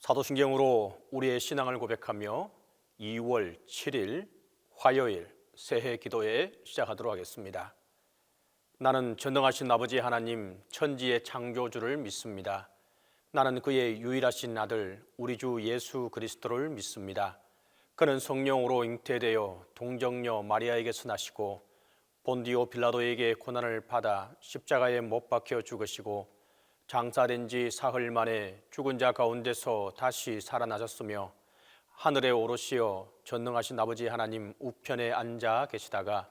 사도신경으로 우리의 신앙을 고백하며 2월 7일 화요일 새해 기도회 시작하도록 하겠습니다. 나는 전능하신 아버지 하나님 천지의 창조주를 믿습니다. 나는 그의 유일하신 아들 우리 주 예수 그리스도를 믿습니다. 그는 성령으로 잉태되어 동정녀 마리아에게서 나시고 본디오 빌라도에게 고난을 받아 십자가에 못 박혀 죽으시고 장사된 지 사흘 만에 죽은 자 가운데서 다시 살아나셨으며 하늘에 오르시어 전능하신 아버지 하나님 우편에 앉아 계시다가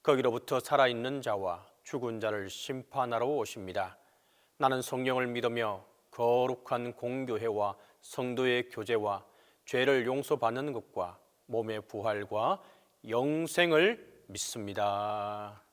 거기로부터 살아있는 자와 죽은 자를 심판하러 오십니다. 나는 성령을 믿으며 거룩한 공교회와 성도의 교제와 죄를 용서받는 것과 몸의 부활과 영생을 믿습니다.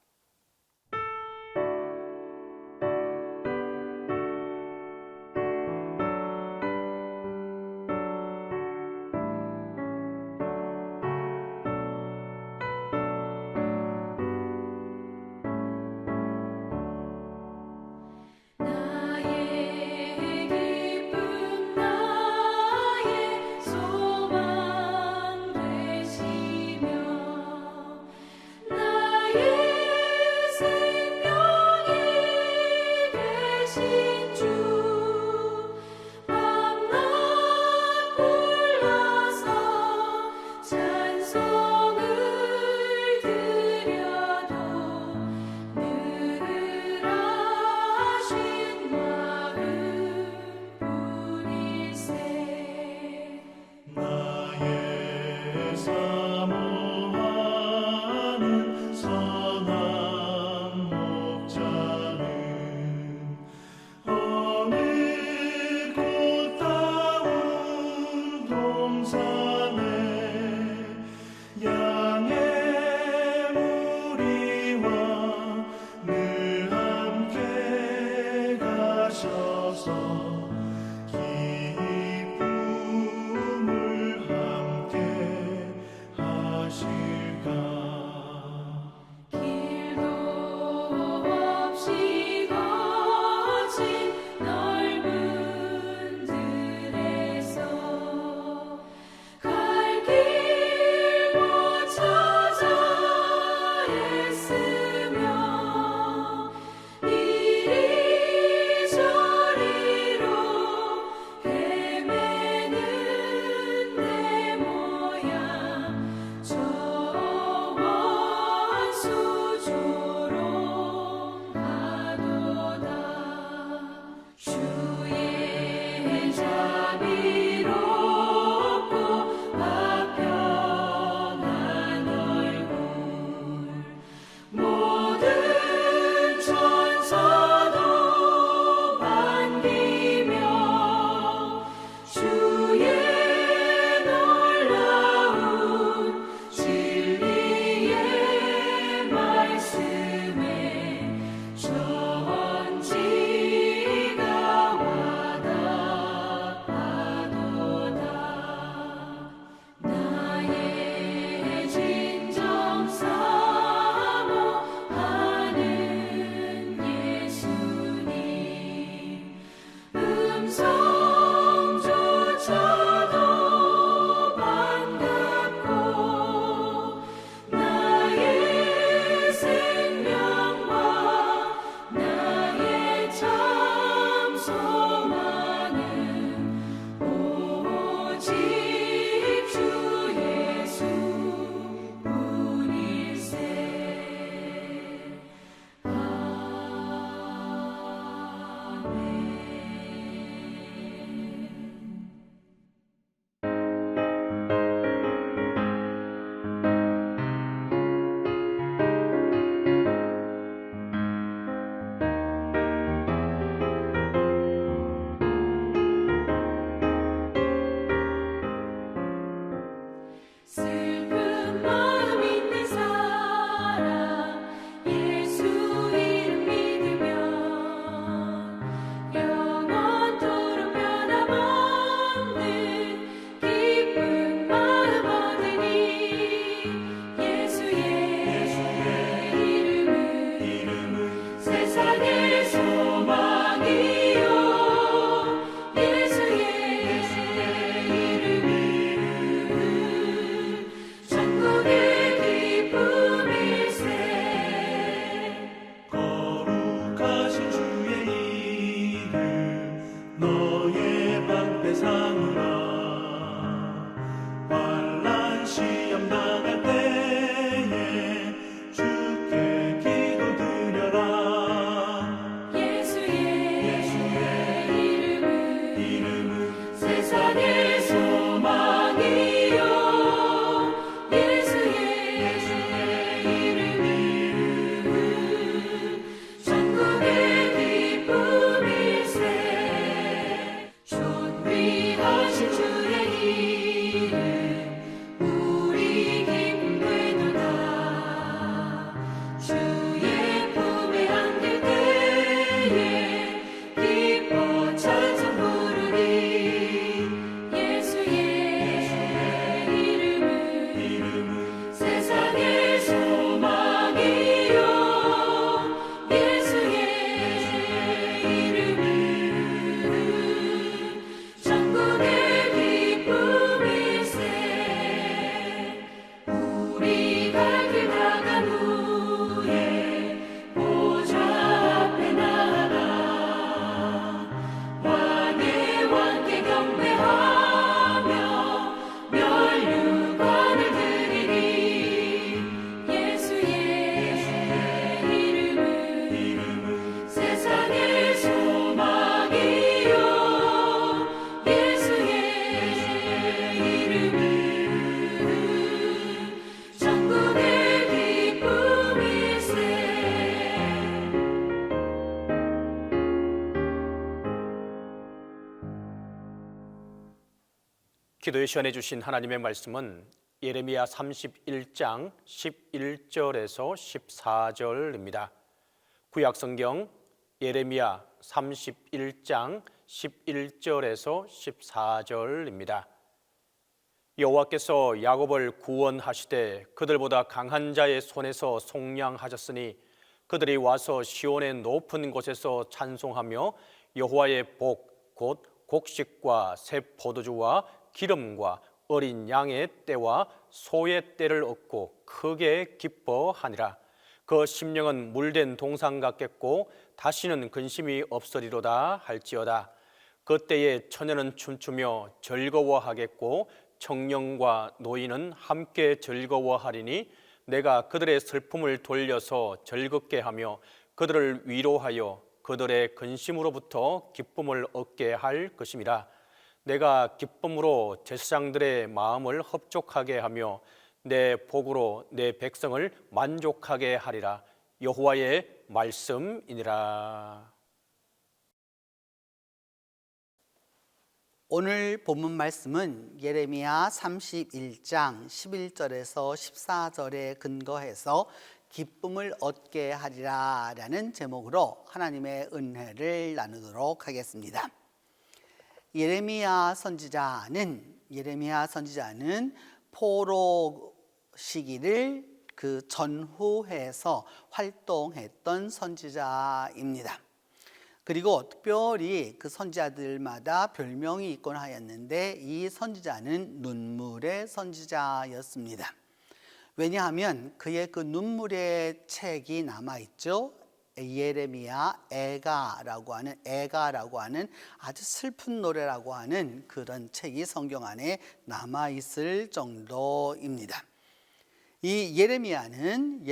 너의 방패 삼으라. 환난 시험 당할 때에 주께 기도드려라. 예수의 이름은 세상의 소망이요. 예수의 이름은 천국의 기쁨일세. 존귀하신 주의 이름 우리 기쁨 되도다. 주의 품에 안길 때에 기뻐 찬송 부르리. 예수의 이름은 세상의 소망이요. 예수의 이름은 천국의 기쁨일세. 우리 갈 길 나간 후에 보좌 앞에 나아가 왕의 왕께 경배하며 면류관을 드리리. 예수의 이름은 세상의 소망이요. 예수의 이름은 천국의 기쁨일세. 기도에 시연해 주신 하나님의 말씀은 예레미야 31장 11절에서 14절입니다. 구약 성경 예레미야 31장 11절에서 14절입니다. 여호와께서 야곱을 구원하시되 그들보다 강한 자의 손에서 속량하셨으니 그들이 와서 시온의 높은 곳에서 찬송하며 여호와의 복 곧 곡식과 새 포도주와 기름과 어린 양의 떼와 소의 떼를 얻고 크게 기뻐하니라. 그 심령은 물된 동상 같겠고 다시는 근심이 없으리로다 할지어다. 그때에 처녀는 춤추며 즐거워하겠고 청년과 노인은 함께 즐거워하리니 내가 그들의 슬픔을 돌려서 즐겁게 하며 그들을 위로하여 그들의 근심으로부터 기쁨을 얻게 할 것임이라. 내가 기쁨으로 제사장들의 마음을 흡족하게 하며 내 복으로 내 백성을 만족하게 하리라. 여호와의 말씀이니라. 오늘 본문 말씀은 예레미야 31장 11절에서 14절에 근거해서 기쁨을 얻게 하리라 라는 제목으로 하나님의 은혜를 나누도록 하겠습니다. 예레미야 선지자는 포로 시기를 그 전후해서 활동했던 선지자입니다. 그리고 특별히 그 선지자들마다 별명이 있곤 하였는데 이 선지자는 눈물의 선지자였습니다. 왜냐하면 그의 그 눈물의 책이 남아있죠. 예레미야 애가라고 하는 아주 슬픈 노래라고 하는 그런 책이 성경 안에 남아있을 정도입니다. 이 예레미야는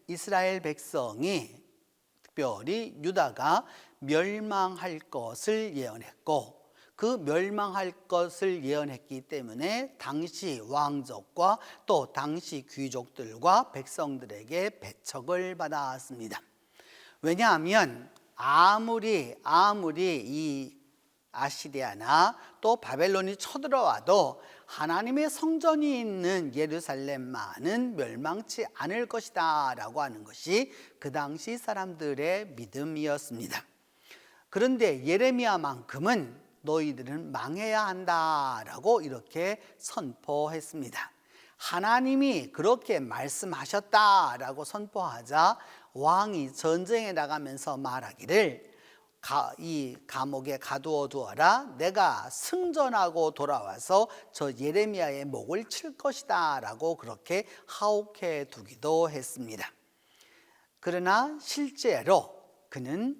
이스라엘 백성이 특별히 유다가 멸망할 것을 예언했고 그 멸망할 것을 예언했기 때문에 당시 왕족과 또 당시 귀족들과 백성들에게 배척을 받았습니다. 왜냐하면 아무리 이 아시리아나 또 바벨론이 쳐들어와도 하나님의 성전이 있는 예루살렘만은 멸망치 않을 것이다 라고 하는 것이 그 당시 사람들의 믿음이었습니다. 그런데 예레미야만큼은 너희들은 망해야 한다라고 이렇게 선포했습니다. 하나님이 그렇게 말씀하셨다라고 선포하자 왕이 전쟁에 나가면서 말하기를 이 감옥에 가두어 두어라. 내가 승전하고 돌아와서 저 예레미야의 목을 칠 것이다 라고 그렇게 하옥해 두기도 했습니다. 그러나 실제로 그는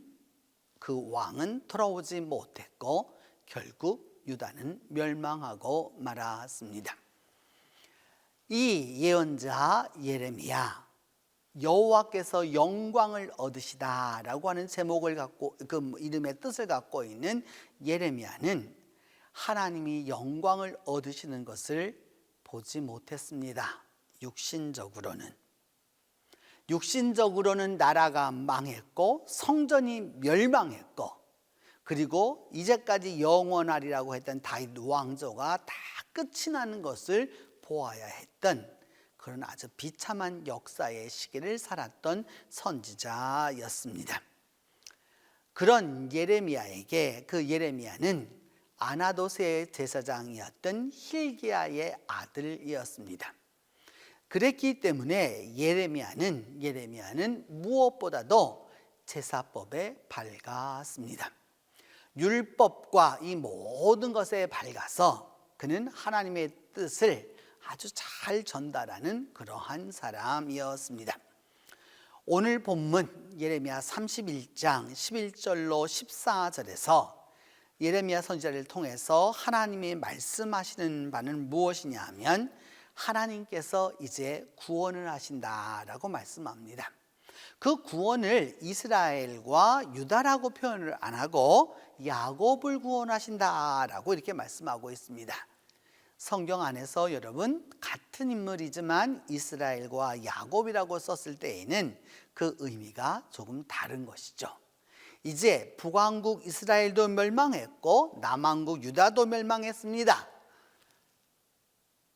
그 왕은 돌아오지 못했고 결국 유다는 멸망하고 말았습니다. 이 예언자 예레미야, 여호와께서 영광을 얻으시다라고 하는 제목을 갖고 그 이름의 뜻을 갖고 있는 예레미야는 하나님이 영광을 얻으시는 것을 보지 못했습니다. 육신적으로는 나라가 망했고 성전이 멸망했고, 그리고 이제까지 영원하리라고 했던 다윗 왕조가 다 끝이 나는 것을 보아야 했던 그런 아주 비참한 역사의 시기를 살았던 선지자였습니다. 그런 예레미야에게 그 예레미야는 아나도스의 제사장이었던 힐기야의 아들이었습니다. 그랬기 때문에 예레미야는 무엇보다도 제사법에 밝았습니다. 율법과 이 모든 것에 밝아서 그는 하나님의 뜻을 아주 잘 전달하는 그러한 사람이었습니다. 오늘 본문 예레미야 31장 11절로 14절에서 예레미야 선지자를 통해서 하나님이 말씀하시는 바는 무엇이냐 하면 하나님께서 이제 구원을 하신다라고 말씀합니다. 그 구원을 이스라엘과 유다라고 표현을 안 하고 야곱을 구원하신다라고 이렇게 말씀하고 있습니다. 성경 안에서 여러분 같은 인물이지만 이스라엘과 야곱이라고 썼을 때에는 그 의미가 조금 다른 것이죠. 이제 북왕국 이스라엘도 멸망했고 남왕국 유다도 멸망했습니다.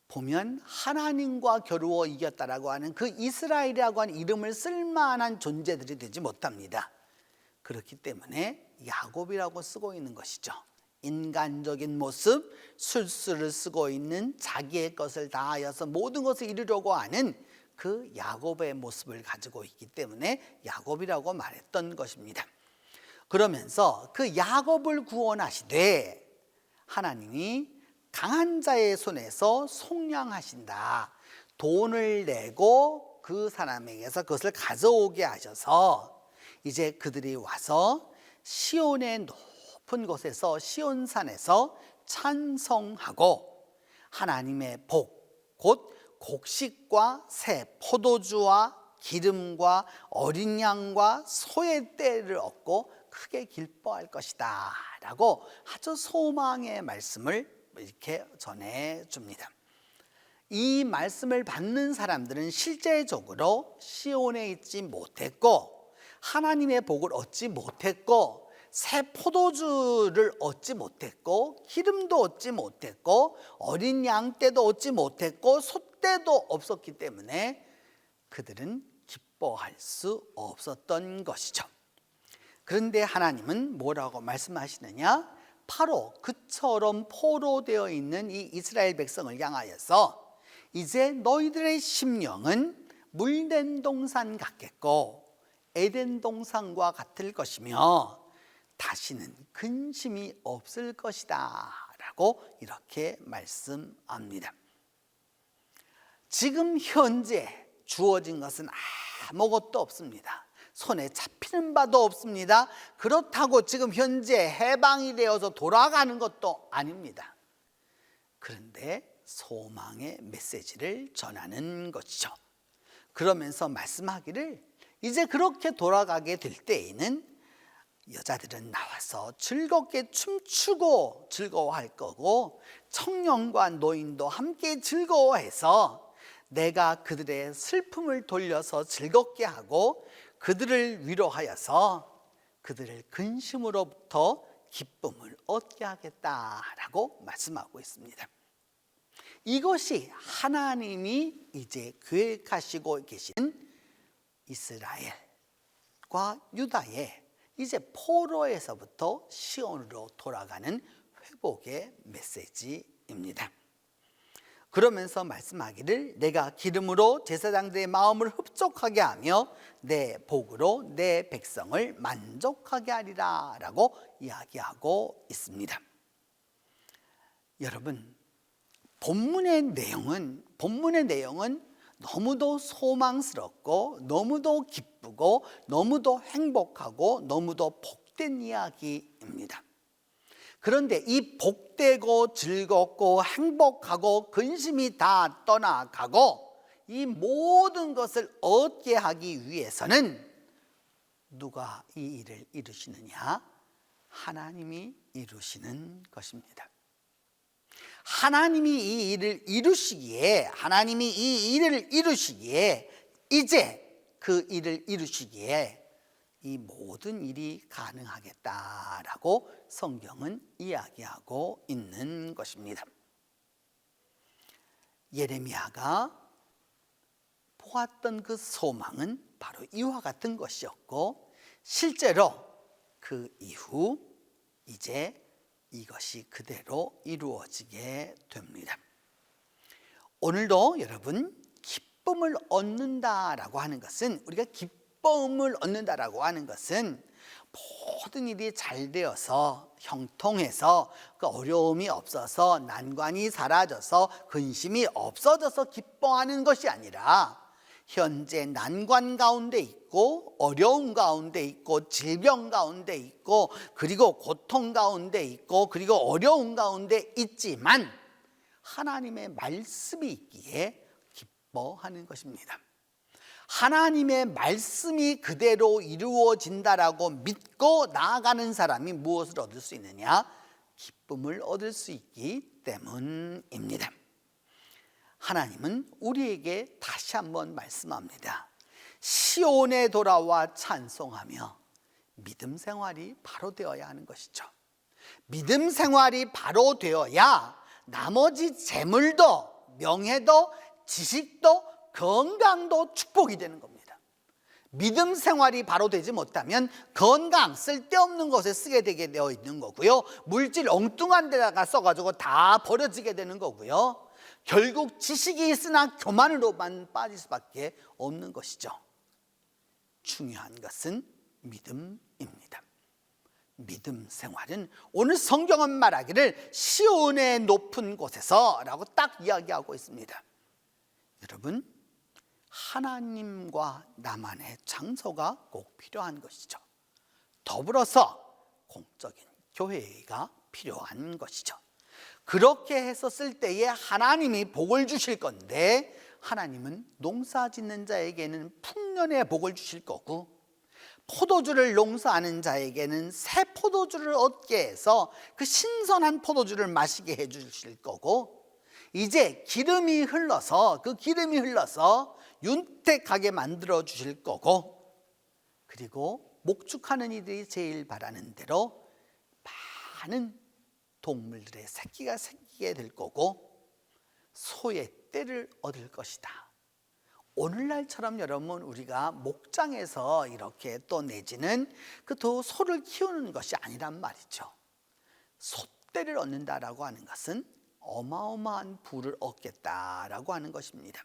보면 하나님과 겨루어 이겼다라고 하는 그 이스라엘이라고 하는 이름을 쓸만한 존재들이 되지 못합니다. 그렇기 때문에 야곱이라고 쓰고 있는 것이죠. 인간적인 모습, 술수를 쓰고 있는 자기의 것을 다하여서 모든 것을 이루려고 하는 그 야곱의 모습을 가지고 있기 때문에 야곱이라고 말했던 것입니다. 그러면서 그 야곱을 구원하시되 하나님이 강한 자의 손에서 속량하신다. 돈을 내고 그 사람에게서 그것을 가져오게 하셔서 이제 그들이 와서 시온의 높은 곳에서 시온산에서 찬송하고 하나님의 복, 곧 곡식과 새 포도주와 기름과 어린 양과 소의 떼를 얻고 크게 기뻐할 것이다 라고 아주 소망의 말씀을 이렇게 전해줍니다. 이 말씀을 받는 사람들은 실제적으로 시온에 있지 못했고 하나님의 복을 얻지 못했고 새 포도주를 얻지 못했고 기름도 얻지 못했고 어린 양떼도 얻지 못했고 소떼도 없었기 때문에 그들은 기뻐할 수 없었던 것이죠. 그런데 하나님은 뭐라고 말씀하시느냐? 바로 그처럼 포로되어 있는 이 이스라엘 백성을 향하여서 이제 너희들의 심령은 물된 동산 같겠고 에덴 동산과 같을 것이며 다시는 근심이 없을 것이다 라고 이렇게 말씀합니다. 지금 현재 주어진 것은 아무것도 없습니다. 손에 잡히는 바도 없습니다. 그렇다고 지금 현재 해방이 되어서 돌아가는 것도 아닙니다. 그런데 소망의 메시지를 전하는 것이죠. 그러면서 말씀하기를 이제 그렇게 돌아가게 될 때에는 여자들은 나와서 즐겁게 춤추고 즐거워할 거고 청년과 노인도 함께 즐거워해서 내가 그들의 슬픔을 돌려서 즐겁게 하고 그들을 위로하여서 그들을 근심으로부터 기쁨을 얻게 하겠다라고 말씀하고 있습니다. 이것이 하나님이 이제 계획하시고 계신 이스라엘과 유다의 이제 포로에서부터 시온으로 돌아가는 회복의 메시지입니다. 그러면서 말씀하기를 내가 기름으로 제사장들의 마음을 흡족하게 하며 내 복으로 내 백성을 만족하게 하리라 라고 이야기하고 있습니다. 여러분, 본문의 내용은 너무도 소망스럽고 너무도 기쁘고 너무도 행복하고 너무도 복된 이야기입니다. 그런데 이 복되고 즐겁고 행복하고 근심이 다 떠나가고 이 모든 것을 얻게 하기 위해서는 누가 이 일을 이루시느냐? 하나님이 이루시는 것입니다. 하나님이 이 일을 이루시기에 이제 그 일을 이루시기에 이 모든 일이 가능하겠다라고 성경은 이야기하고 있는 것입니다. 예레미야가 보았던 그 소망은 바로 이와 같은 것이었고, 실제로 그 이후 이제 이것이 그대로 이루어지게 됩니다. 오늘도 여러분, 기쁨을 얻는다라고 하는 것은, 우리가 기쁨을 얻는다라고 하는 것은 모든 일이 잘 되어서 형통해서 그 어려움이 없어서 난관이 사라져서 근심이 없어져서 기뻐하는 것이 아니라, 현재 난관 가운데 있고 어려움 가운데 있고 질병 가운데 있고 그리고 고통 가운데 있고 그리고 어려움 가운데 있지만 하나님의 말씀이 있기에 기뻐하는 것입니다. 하나님의 말씀이 그대로 이루어진다라고 믿고 나아가는 사람이 무엇을 얻을 수 있느냐? 기쁨을 얻을 수 있기 때문입니다. 하나님은 우리에게 다시 한번 말씀합니다. 시온에 돌아와 찬송하며 믿음 생활이 바로 되어야 하는 것이죠. 믿음 생활이 바로 되어야 나머지 재물도 명예도 지식도 건강도 축복이 되는 겁니다. 믿음 생활이 바로 되지 못하면 건강 쓸데없는 것에 쓰게 되게 되어 있는 거고요, 물질 엉뚱한 데다가 써가지고 다 버려지게 되는 거고요, 결국 지식이 있으나 교만으로만 빠질 수밖에 없는 것이죠. 중요한 것은 믿음입니다. 믿음 생활은 오늘 성경은 말하기를 시온의 높은 곳에서 라고 딱 이야기하고 있습니다. 여러분, 하나님과 나만의 장소가 꼭 필요한 것이죠. 더불어서 공적인 교회가 필요한 것이죠. 그렇게 했었을 때에 하나님이 복을 주실 건데, 하나님은 농사 짓는 자에게는 풍년의 복을 주실 거고, 포도주를 농사하는 자에게는 새 포도주를 얻게 해서 그 신선한 포도주를 마시게 해 주실 거고, 이제 기름이 흘러서 그 기름이 흘러서 윤택하게 만들어 주실 거고, 그리고 목축하는 이들이 제일 바라는 대로 많은 동물들의 새끼가 생기게 될 거고, 소의 떼를 얻을 것이다. 오늘날처럼 여러분, 우리가 목장에서 이렇게 또 내지는 그 또 소를 키우는 것이 아니란 말이죠. 소떼를 얻는다라고 하는 것은 어마어마한 부를 얻겠다라고 하는 것입니다.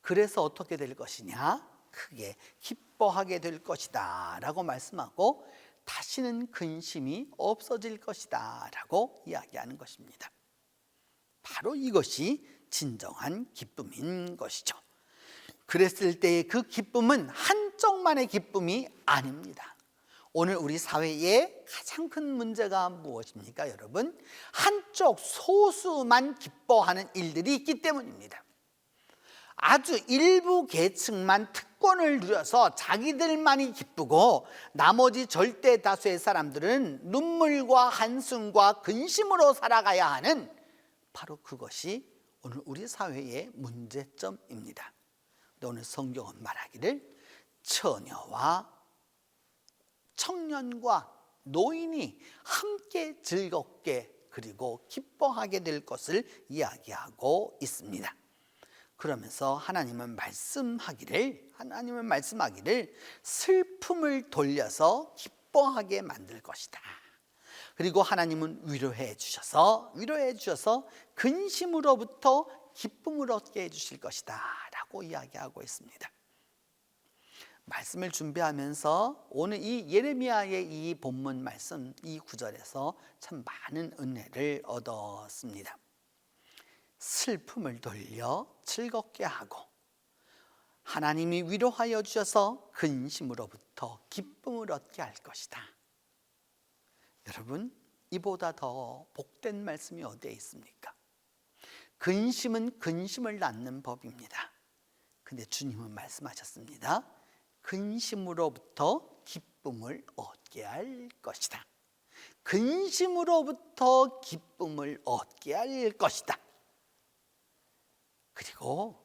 그래서 어떻게 될 것이냐? 크게 기뻐하게 될 것이다 라고 말씀하고, 다시는 근심이 없어질 것이다 라고 이야기하는 것입니다. 바로 이것이 진정한 기쁨인 것이죠. 그랬을 때의 그 기쁨은 한쪽만의 기쁨이 아닙니다. 오늘 우리 사회의 가장 큰 문제가 무엇입니까, 여러분? 한쪽 소수만 기뻐하는 일들이 있기 때문입니다. 아주 일부 계층만 특권을 누려서 자기들만이 기쁘고, 나머지 절대 다수의 사람들은 눈물과 한숨과 근심으로 살아가야 하는, 바로 그것이 오늘 우리 사회의 문제점입니다. 오늘 성경은 말하기를 처녀와 청년과 노인이 함께 즐겁게 그리고 기뻐하게 될 것을 이야기하고 있습니다. 그러면서 하나님은 말씀하기를 슬픔을 돌려서 기뻐하게 만들 것이다. 그리고 하나님은 위로해 주셔서 근심으로부터 기쁨을 얻게 해 주실 것이다 라고 이야기하고 있습니다. 말씀을 준비하면서 오늘 이 예레미야의 이 본문 말씀, 이 구절에서 참 많은 은혜를 얻었습니다. 슬픔을 돌려 즐겁게 하고, 하나님이 위로하여 주셔서 근심으로부터 기쁨을 얻게 할 것이다. 여러분, 이보다 더 복된 말씀이 어디에 있습니까? 근심은 근심을 낳는 법입니다. 근데 주님은 말씀하셨습니다. 근심으로부터 기쁨을 얻게 할 것이다. 근심으로부터 기쁨을 얻게 할 것이다. 그리고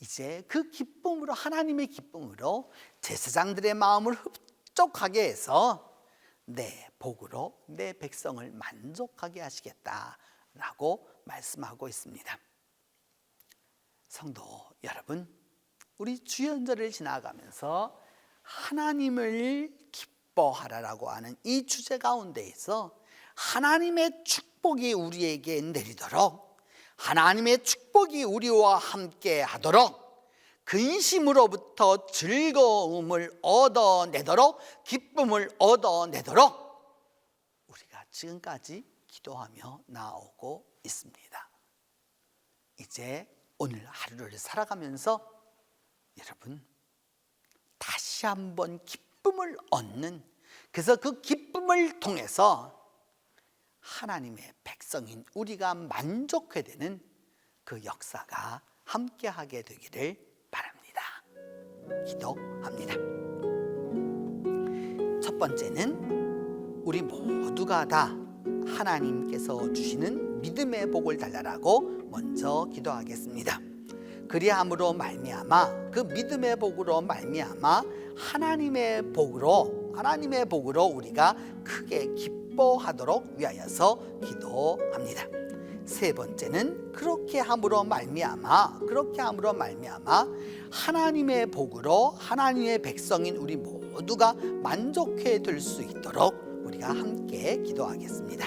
이제 그 기쁨으로, 하나님의 기쁨으로 제사장들의 마음을 흡족하게 해서 내 복으로 내 백성을 만족하게 하시겠다라고 말씀하고 있습니다. 성도 여러분, 우리 주연절을 지나가면서 하나님을 기뻐하라라고 하는 이 주제 가운데에서 하나님의 축복이 우리에게 내리도록, 하나님의 축복이 우리와 함께 하도록, 근심으로부터 즐거움을 얻어내도록, 기쁨을 얻어내도록 우리가 지금까지 기도하며 나오고 있습니다. 이제 오늘 하루를 살아가면서 여러분, 다시 한번 기쁨을 얻는, 그래서 그 기쁨을 통해서 하나님의 백성인 우리가 만족해 되는 그 역사가 함께하게 되기를 바랍니다. 기도합니다. 첫 번째는 우리 모두가 다 하나님께서 주시는 믿음의 복을 달라라고 먼저 기도하겠습니다. 그리함으로 말미암아, 그 믿음의 복으로 말미암아 하나님의 복으로 우리가 크게 기뻐하도록 위하여서 기도합니다. 세 번째는 그렇게 함으로 말미암아 하나님의 복으로 하나님의 백성인 우리 모두가 만족해 될 수 있도록 우리가 함께 기도하겠습니다.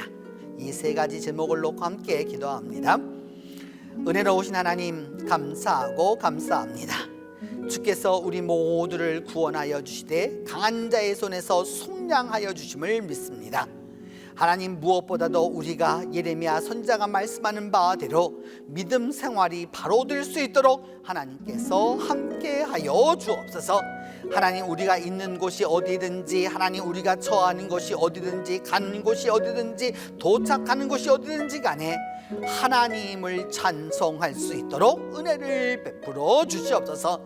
이 세 가지 제목을 놓고 함께 기도합니다. 은혜로우신 하나님, 감사하고 감사합니다. 주께서 우리 모두를 구원하여 주시되 강한 자의 손에서 속량하여 주심을 믿습니다. 하나님, 무엇보다도 우리가 예레미야 선지자가 말씀하는 바대로 믿음 생활이 바로 될 수 있도록 하나님께서 함께하여 주옵소서. 하나님, 우리가 있는 곳이 어디든지, 하나님 우리가 처하는 곳이 어디든지, 가는 곳이 어디든지, 도착하는 곳이 어디든지 간에 하나님을 찬송할 수 있도록 은혜를 베풀어 주시옵소서.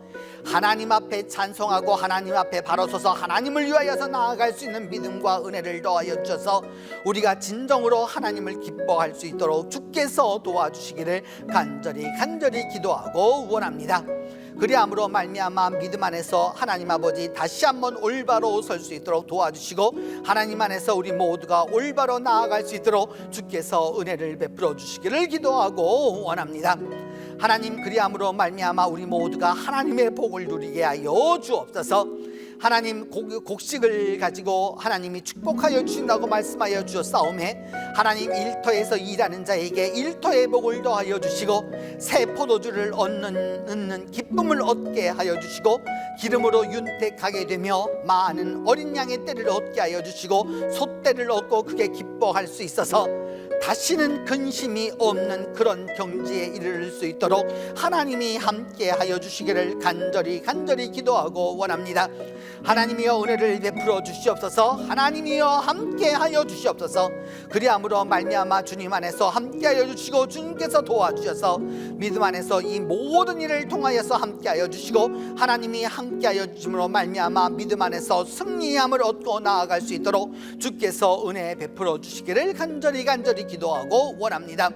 하나님 앞에 찬송하고 하나님 앞에 바로 서서 하나님을 위하여서 나아갈 수 있는 믿음과 은혜를 더하여 주셔서 우리가 진정으로 하나님을 기뻐할 수 있도록 주께서 도와주시기를 간절히 기도하고 원합니다. 그리함으로 말미암아 믿음 안에서 하나님 아버지 다시 한번 올바로 설 수 있도록 도와주시고, 하나님 안에서 우리 모두가 올바로 나아갈 수 있도록 주께서 은혜를 베풀어 주시기를 기도하고 원합니다. 하나님, 그리함으로 말미암아 우리 모두가 하나님의 복을 누리게 하여 주옵소서. 하나님, 곡식을 가지고 하나님이 축복하여 주신다고 말씀하여 주셨사오매, 하나님 일터에서 일하는 자에게 일터의 복을 더하여 주시고, 새 포도주를 얻는 기쁨을 얻게 하여 주시고, 기름으로 윤택하게 되며 많은 어린 양의 떼를 얻게 하여 주시고, 소떼를 얻고 크게 기뻐할 수 있어서 다시는 근심이 없는 그런 경지에 이르를 수 있도록 하나님이 함께 하여 주시기를 간절히 기도하고 원합니다. 하나님이여 은혜를 베풀어 주시옵소서. 하나님이여 함께 하여 주시옵소서. 그리함으로 말미암아 주님 안에서 함께 하여 주시고, 주님께서 도와주셔서 믿음 안에서 이 모든 일을 통하여서 함께 하여 주시고, 하나님이 함께 하여 주심으로 말미암아 믿음 안에서 승리함을 얻고 나아갈 수 있도록 주께서 은혜 베풀어 주시기를 간절히 기도하고 원합니다.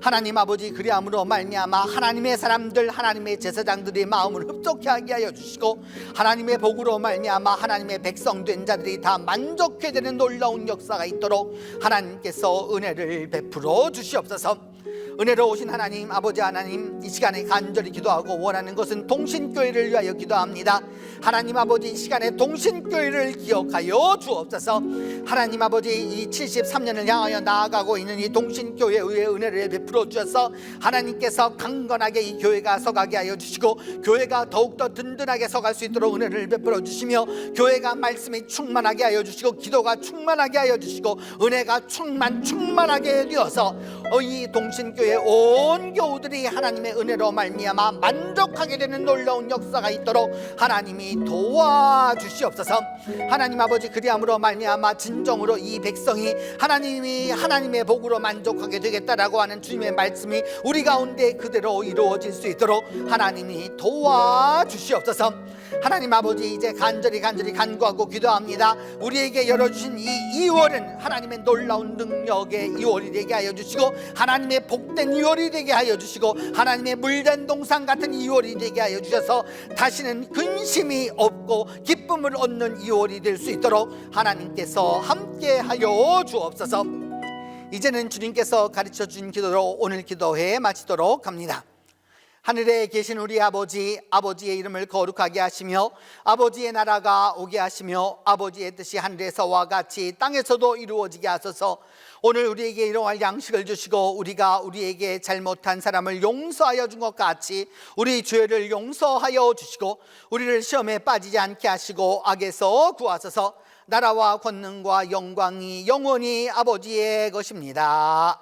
하나님 아버지, 그리함으로 말미암아 하나님의 사람들, 하나님의 제사장들의 마음을 흡족해 하게 하여 주시고, 하나님의 복으로 말미암아 하나님의 백성 된 자들이 다 만족해 되는 놀라운 역사가 있도록 하나님께서 은혜를 베풀어 주시옵소서. 은혜로우신 하나님 아버지, 하나님 이 시간에 간절히 기도하고 원하는 것은 동신교회를 위하여 기도합니다. 하나님 아버지, 이 시간에 동신교회를 기억하여 주옵소서. 하나님 아버지, 이 73년을 향하여 나아가고 있는 이 동신교회의 은혜를 베풀어 주셔서 하나님께서 강건하게 이 교회가 서가게 하여 주시고, 교회가 더욱더 든든하게 서갈 수 있도록 은혜를 베풀어 주시며, 교회가 말씀이 충만하게 하여 주시고, 기도가 충만하게 하여 주시고, 은혜가 충만하게 되어서 이 동신교회 지구의 온 교우들이 하나님의 은혜로 말미암아 만족하게 되는 놀라운 역사가 있도록 하나님이 도와주시옵소서. 하나님 아버지, 그리함으로 말미암아 진정으로 이 백성이 하나님의 복으로 만족하게 되겠다라고 하는 주님의 말씀이 우리 가운데 그대로 이루어질 수 있도록 하나님이 도와주시옵소서. 하나님 아버지, 이제 간절히 간구하고 기도합니다. 우리에게 열어주신 이 2월은 하나님의 놀라운 능력의 2월이 되게 하여 주시고, 하나님의 복된 2월이 되게 하여 주시고, 하나님의 물된 동산 같은 2월이 되게 하여 주셔서 다시는 근심이 없고 기쁨을 얻는 2월이 될 수 있도록 하나님께서 함께 하여 주옵소서. 이제는 주님께서 가르쳐 준 기도로 오늘 기도회 마치도록 합니다. 하늘에 계신 우리 아버지, 아버지의 이름을 거룩하게 하시며 아버지의 나라가 오게 하시며 아버지의 뜻이 하늘에서와 같이 땅에서도 이루어지게 하소서. 오늘 우리에게 일용할 양식을 주시고 우리가 우리에게 잘못한 사람을 용서하여 준 것 같이 우리 죄를 용서하여 주시고 우리를 시험에 빠지지 않게 하시고 악에서 구하소서. 나라와 권능과 영광이 영원히 아버지의 것입니다.